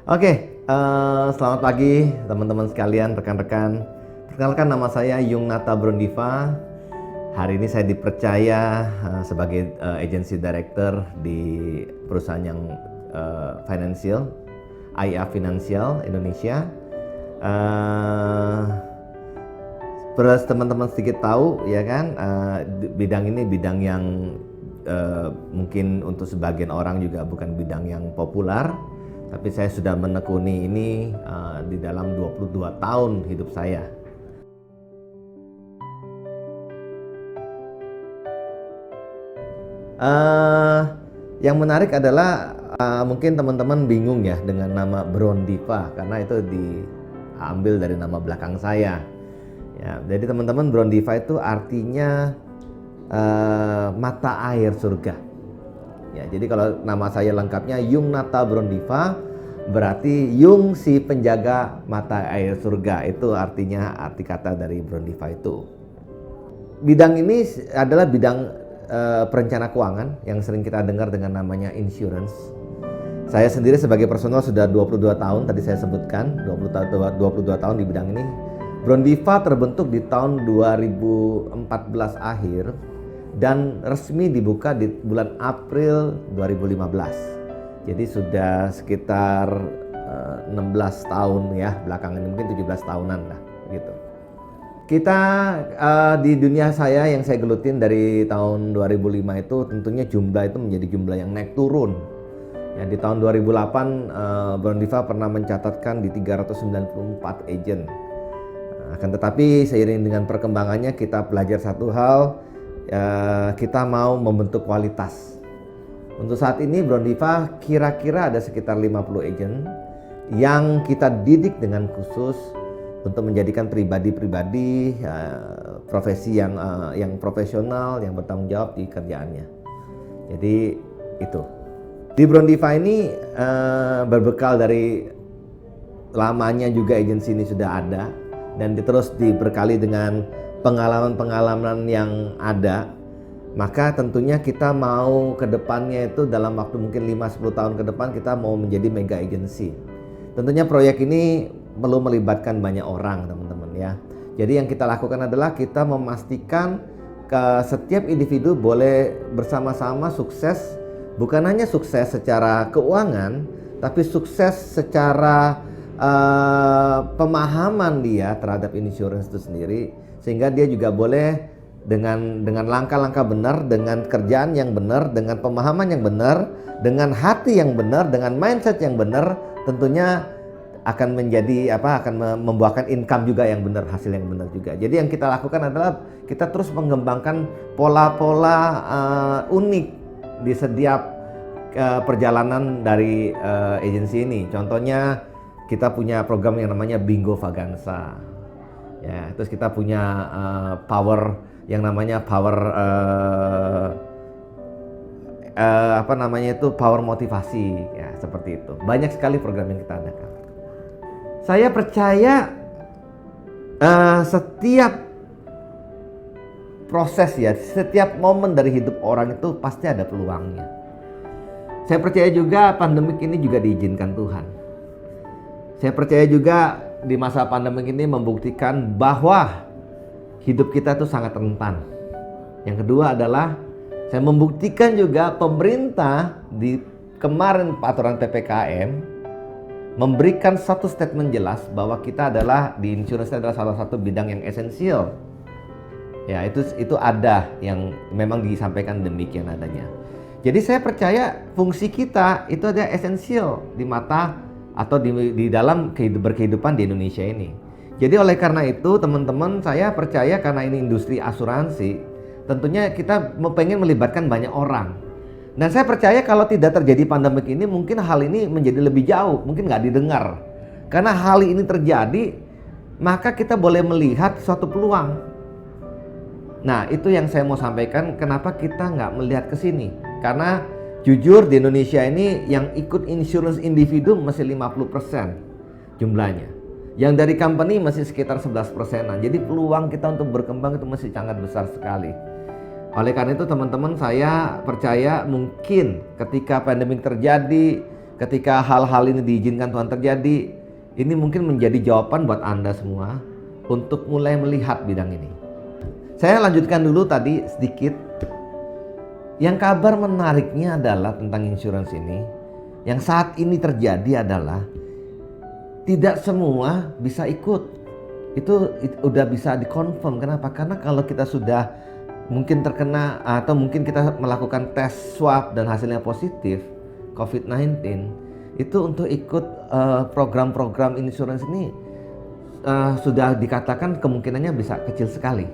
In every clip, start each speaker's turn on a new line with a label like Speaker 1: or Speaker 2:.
Speaker 1: Selamat pagi teman-teman sekalian, rekan-rekan. Perkenalkan, nama saya Yungnata Brondiva. Hari ini saya dipercaya sebagai agency director di perusahaan yang financial, IA Financial Indonesia. Terus teman-teman sedikit tahu ya kan, bidang ini bidang yang mungkin untuk sebagian orang juga bukan bidang yang populer. Tapi saya sudah menekuni ini di dalam 22 tahun hidup saya. Yang menarik adalah mungkin teman-teman bingung ya dengan nama Brondiva, karena itu diambil dari nama belakang saya. Ya, jadi teman-teman, Brondiva itu artinya mata air surga. Ya, jadi kalau nama saya lengkapnya Yungnata Brondiva, berarti Yung si penjaga mata air surga. Itu artinya arti kata dari Brondiva itu. Bidang ini adalah bidang perencana keuangan yang sering kita dengar dengan namanya insurance. Saya sendiri sebagai personal sudah 22 tahun, tadi saya sebutkan 22 tahun di bidang ini. Brondiva terbentuk di tahun 2014 akhir dan resmi dibuka di bulan April 2015. Jadi sudah sekitar 16 tahun ya belakangan ini, mungkin 17 tahunan lah gitu. Kita di dunia saya yang saya gelutin dari tahun 2005 itu tentunya jumlah itu menjadi jumlah yang naik turun. Ya, di tahun 2008 Brondiva pernah mencatatkan di 394 agent. Akan tetapi seiring dengan perkembangannya kita belajar satu hal, kita mau membentuk kualitas. Untuk saat ini Brondiva kira-kira ada sekitar 50 agent yang kita didik dengan khusus untuk menjadikan pribadi-pribadi profesi yang profesional, yang bertanggung jawab di kerjaannya. Jadi itu. Di Brondiva ini berbekal dari lamanya juga agensi ini sudah ada dan terus diberkali dengan pengalaman-pengalaman yang ada, maka tentunya kita mau ke depannya itu dalam waktu mungkin 5-10 tahun ke depan kita mau menjadi mega agency. Tentunya proyek ini perlu melibatkan banyak orang, teman-teman ya. Jadi yang kita lakukan adalah kita memastikan setiap individu boleh bersama-sama sukses, bukan hanya sukses secara keuangan, tapi sukses secara pemahaman dia terhadap insurance itu sendiri, sehingga dia juga boleh dengan langkah-langkah benar, dengan kerjaan yang benar, dengan pemahaman yang benar, dengan hati yang benar, dengan mindset yang benar, tentunya akan menjadi akan membuahkan income juga yang benar, hasil yang benar juga. Jadi yang kita lakukan adalah kita terus mengembangkan pola-pola unik di setiap perjalanan dari agensi ini. Contohnya kita punya program yang namanya Bingo Vaganza. Ya, terus kita punya power yang namanya power power motivasi ya, seperti itu. Banyak sekali program yang kita adakan. Saya percaya setiap proses ya, setiap momen dari hidup orang itu pasti ada peluangnya. Saya percaya juga pandemik ini juga diizinkan Tuhan. Saya percaya juga di masa pandemi ini membuktikan bahwa hidup kita itu sangat rentan. Yang kedua adalah saya membuktikan juga pemerintah di kemarin peraturan PPKM memberikan satu statement jelas bahwa kita adalah di insurance adalah salah satu bidang yang esensial. Ya, itu ada yang memang disampaikan demikian adanya. Jadi saya percaya fungsi kita itu ada esensial di mata atau di dalam berkehidupan di Indonesia ini. Jadi oleh karena itu teman-teman, saya percaya karena ini industri asuransi, tentunya kita pengen melibatkan banyak orang. Dan saya percaya kalau tidak terjadi pandemik ini, mungkin hal ini menjadi lebih jauh, mungkin nggak didengar. Karena hal ini terjadi, maka kita boleh melihat suatu peluang. Nah, itu yang saya mau sampaikan, kenapa kita nggak melihat ke sini. Karena jujur di Indonesia ini yang ikut insurance individu masih 50% jumlahnya. Yang dari company masih sekitar 11%. Jadi peluang kita untuk berkembang itu masih sangat besar sekali. Oleh karena itu teman-teman, saya percaya mungkin ketika pandemi terjadi, Ketika hal-hal ini diizinkan Tuhan terjadi, ini mungkin menjadi jawaban buat Anda semua untuk mulai melihat bidang ini. Saya lanjutkan dulu tadi sedikit. Yang kabar menariknya adalah tentang insurance ini, yang saat ini terjadi adalah tidak semua bisa ikut. Itu udah bisa dikonfirm. Kenapa? Karena kalau kita sudah mungkin terkena atau mungkin kita melakukan tes swab dan hasilnya positif COVID-19, itu untuk ikut program-program insurance ini sudah dikatakan kemungkinannya bisa kecil sekali.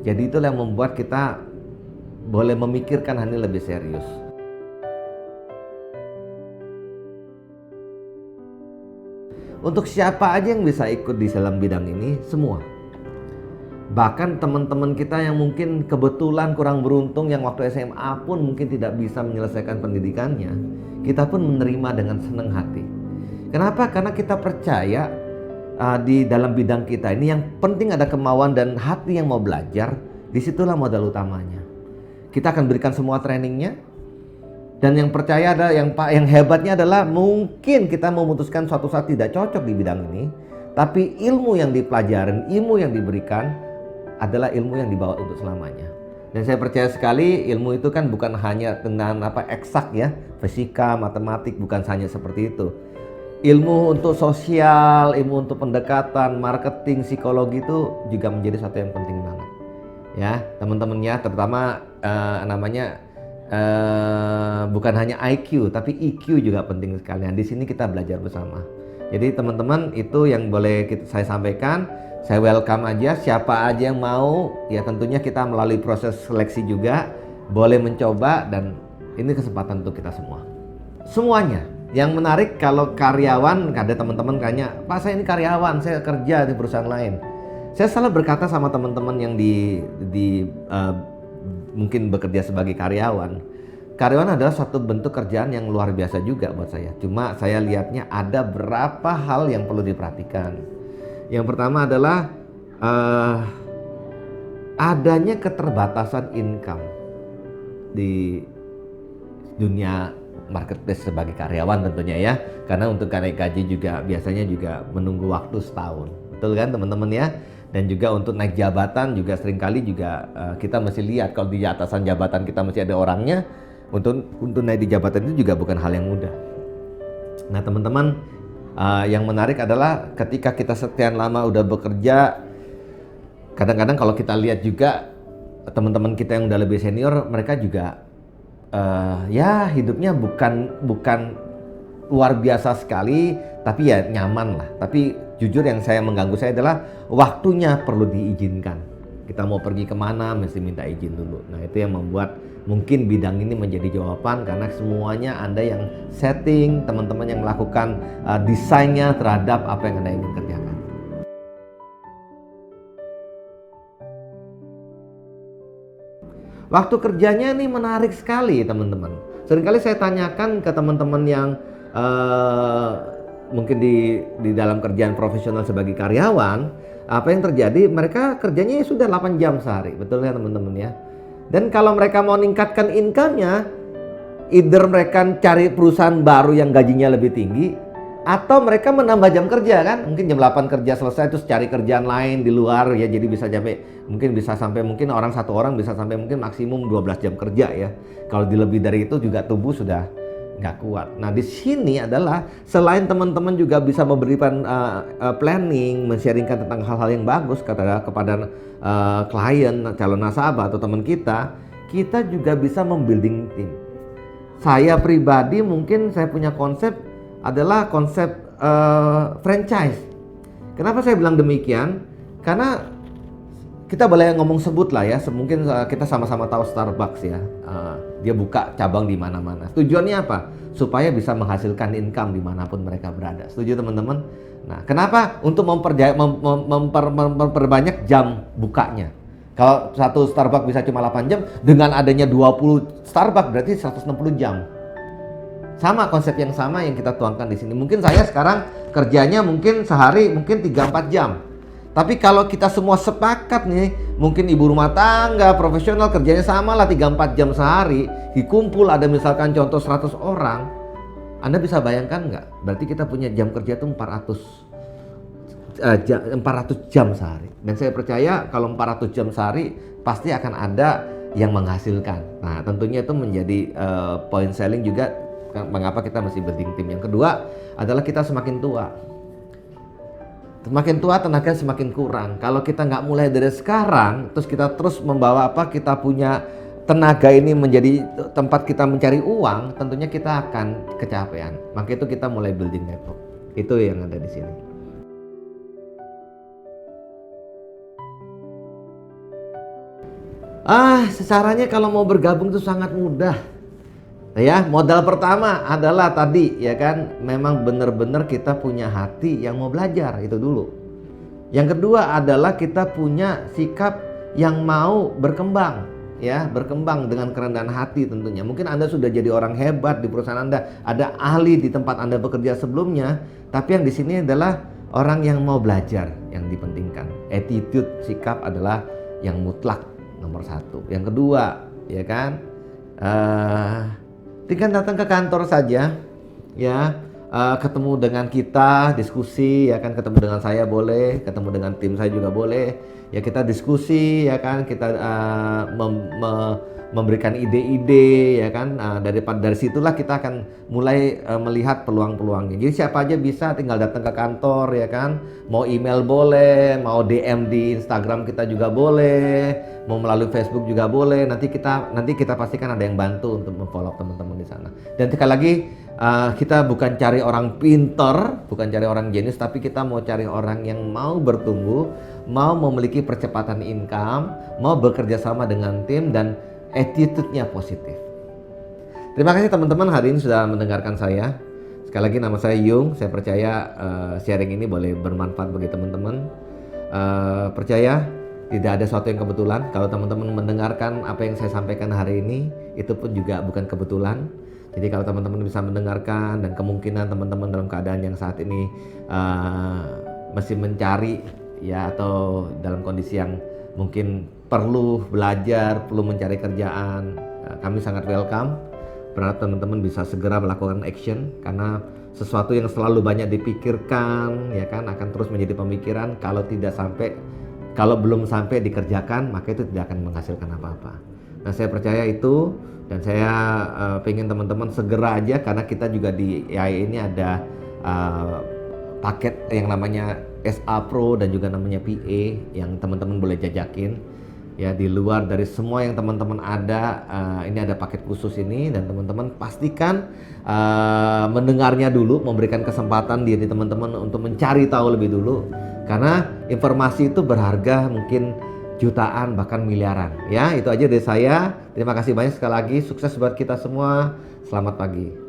Speaker 1: Jadi itulah yang membuat kita boleh memikirkan hal ini lebih serius. Untuk siapa aja yang bisa ikut di dalam bidang ini? Semua. Bahkan teman-teman kita yang mungkin kebetulan kurang beruntung, yang waktu SMA pun mungkin tidak bisa menyelesaikan pendidikannya, kita pun menerima dengan senang hati. Kenapa? Karena kita percaya di dalam bidang kita ini yang penting ada kemauan dan hati yang mau belajar. Disitulah modal utamanya. Kita akan berikan semua trainingnya. Dan yang percaya ada yang hebatnya adalah mungkin kita memutuskan suatu saat tidak cocok di bidang ini, tapi ilmu yang dipelajarin, ilmu yang diberikan adalah ilmu yang dibawa untuk selamanya. Dan saya percaya sekali ilmu itu kan bukan hanya tentang eksak ya, fisika, matematik, bukan hanya seperti itu. Ilmu untuk sosial, ilmu untuk pendekatan, marketing, psikologi itu juga menjadi satu yang penting banget. Ya, teman-temannya terutama bukan hanya IQ tapi EQ juga penting sekali. Di sini kita belajar bersama. Jadi teman-teman, itu yang boleh saya sampaikan. Saya welcome aja siapa aja yang mau. Ya tentunya kita melalui proses seleksi juga boleh mencoba, dan ini kesempatan untuk kita semua. Semuanya. Yang menarik kalau karyawan, ada teman-teman kayaknya, Pak saya ini karyawan, saya kerja di perusahaan lain. Saya selalu berkata sama teman-teman yang mungkin bekerja sebagai karyawan. Karyawan adalah suatu bentuk kerjaan yang luar biasa juga buat saya. Cuma saya lihatnya ada berapa hal yang perlu diperhatikan. Yang pertama adalah adanya keterbatasan income di dunia marketplace sebagai karyawan tentunya ya. Karena untuk naik gaji juga biasanya juga menunggu waktu setahun. Betul kan teman-teman ya? Dan juga untuk naik jabatan juga seringkali juga kita mesti lihat kalau di atasan jabatan kita masih ada orangnya. Untuk naik di jabatan itu juga bukan hal yang mudah. Nah teman-teman, yang menarik adalah ketika kita sekian lama udah bekerja, kadang-kadang kalau kita lihat juga teman-teman kita yang udah lebih senior, mereka juga ya hidupnya bukan luar biasa sekali, tapi ya nyaman lah. Tapi jujur yang saya mengganggu saya adalah waktunya perlu diizinkan. Kita mau pergi kemana mesti minta izin dulu. Nah itu yang membuat mungkin bidang ini menjadi jawaban, karena semuanya Anda yang setting, teman-teman yang melakukan desainnya terhadap apa yang Anda ingin kerjakan. Waktu kerjanya ini menarik sekali teman-teman. Seringkali saya tanyakan ke teman-teman yang mungkin di dalam kerjaan profesional sebagai karyawan, apa yang terjadi, mereka kerjanya sudah 8 jam sehari, betul ya teman-teman ya. Dan kalau mereka mau meningkatkan income-nya, either mereka cari perusahaan baru yang gajinya lebih tinggi, atau mereka menambah jam kerja kan, mungkin jam 8 kerja selesai terus cari kerjaan lain di luar ya, jadi bisa sampai mungkin satu orang bisa sampai mungkin maksimum 12 jam kerja ya. Kalau lebih dari itu juga tubuh sudah nggak kuat. Nah di sini adalah selain teman-teman juga bisa memberikan planning, men-sharingkan tentang hal-hal yang bagus kepada klien, calon nasabah atau teman kita juga bisa membuilding tim. Saya pribadi mungkin saya punya konsep adalah konsep franchise. Kenapa saya bilang demikian? Karena kita boleh ngomong sebut lah ya, mungkin kita sama-sama tahu Starbucks ya. Dia buka cabang di mana-mana. Tujuannya apa? Supaya bisa menghasilkan income dimanapun mereka berada. Setuju teman-teman? Nah, kenapa? Untuk memperbanyak jam bukanya. Kalau satu Starbucks bisa cuma 8 jam, dengan adanya 20 Starbucks berarti 160 jam. Sama konsep yang sama yang kita tuangkan di sini. Mungkin saya sekarang kerjanya mungkin sehari mungkin 3-4 jam. Tapi kalau kita semua sepakat nih, mungkin ibu rumah tangga, profesional kerjanya sama lah 3-4 jam sehari, dikumpul ada misalkan contoh 100 orang, Anda bisa bayangkan nggak? Berarti kita punya jam kerja itu 400 jam sehari. Dan saya percaya kalau 400 jam sehari pasti akan ada yang menghasilkan. Nah, tentunya itu menjadi point selling juga mengapa kita mesti building tim. Yang kedua adalah kita semakin tua. Semakin tua tenaga semakin kurang. Kalau kita nggak mulai dari sekarang, terus kita terus membawa kita punya tenaga ini menjadi tempat kita mencari uang, tentunya kita akan kecapean. Maka itu kita mulai building network. Itu yang ada di sini. Caranya kalau mau bergabung itu sangat mudah. Ya, modal pertama adalah tadi ya kan, memang benar-benar kita punya hati yang mau belajar, itu dulu. Yang kedua adalah kita punya sikap yang mau berkembang, ya, berkembang dengan kerendahan hati tentunya. Mungkin Anda sudah jadi orang hebat di perusahaan Anda, ada ahli di tempat Anda bekerja sebelumnya, tapi yang di sini adalah orang yang mau belajar yang dipentingkan. Attitude, sikap adalah yang mutlak nomor satu. Yang kedua, ya kan, tinggal datang ke kantor saja, ya, ketemu dengan kita, diskusi, ya kan, ketemu dengan saya boleh, ketemu dengan tim saya juga boleh, ya kita diskusi, ya kan, kita memberikan ide-ide, ya kan, dari situlah kita akan mulai melihat peluang-peluangnya. Jadi siapa aja bisa, tinggal datang ke kantor, ya kan, mau email boleh, mau DM di Instagram kita juga boleh, mau melalui Facebook juga boleh. Nanti kita pastikan ada yang bantu untuk memfollow teman-teman di sana. Dan sekali lagi, kita bukan cari orang pinter, bukan cari orang jenius, tapi kita mau cari orang yang mau bertumbuh, mau memiliki percepatan income, mau bekerja sama dengan tim, dan attitude-nya positif. Terima kasih teman-teman hari ini sudah mendengarkan saya. Sekali lagi nama saya Yung. Saya percaya sharing ini boleh bermanfaat bagi teman-teman. Percaya tidak ada sesuatu yang kebetulan. Kalau teman-teman mendengarkan apa yang saya sampaikan hari ini, itu pun juga bukan kebetulan. Jadi kalau teman-teman bisa mendengarkan, dan kemungkinan teman-teman dalam keadaan yang saat ini masih mencari, ya, atau dalam kondisi yang mungkin perlu belajar, perlu mencari kerjaan, kami sangat welcome. Berharap teman-teman bisa segera melakukan action, karena sesuatu yang selalu banyak dipikirkan, ya kan, akan terus menjadi pemikiran. Kalau belum sampai dikerjakan, maka itu tidak akan menghasilkan apa-apa. Nah, saya percaya itu, dan saya pengen teman-teman segera aja, karena kita juga di AI ini ada paket yang namanya SA Pro dan juga namanya PA yang teman-teman boleh jajakin. Ya, di luar dari semua yang teman-teman ada, ini ada paket khusus ini, dan teman-teman pastikan mendengarnya dulu, memberikan kesempatan diri teman-teman untuk mencari tahu lebih dulu, karena informasi itu berharga, mungkin jutaan bahkan miliaran. Ya, itu aja dari saya. Terima kasih banyak sekali lagi, sukses buat kita semua. Selamat pagi.